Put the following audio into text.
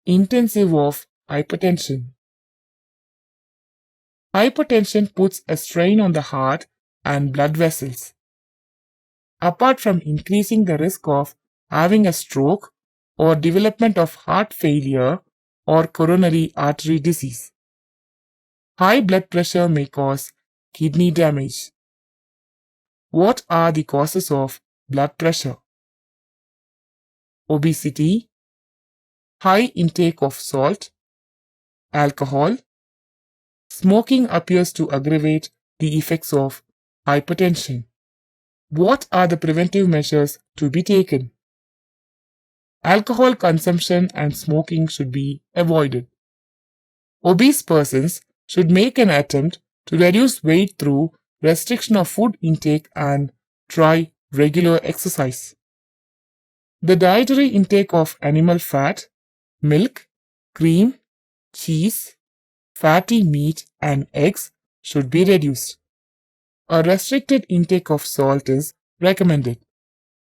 intensive of hypertension. Hypertension puts a strain on the heart and blood vessels. Apart from increasing the risk of having a stroke or development of heart failure or coronary artery disease, high blood pressure may cause kidney damage. What are the causes of blood pressure? Obesity, high intake of salt, alcohol. Smoking appears to aggravate the effects of hypertension. What are the preventive measures to be taken? Alcohol consumption and smoking should be avoided. Obese persons should make an attempt to reduce weight through restriction of food intake and try regular exercise. The dietary intake of animal fat, milk, cream, cheese, fatty meat and eggs should be reduced. A restricted intake of salt is recommended.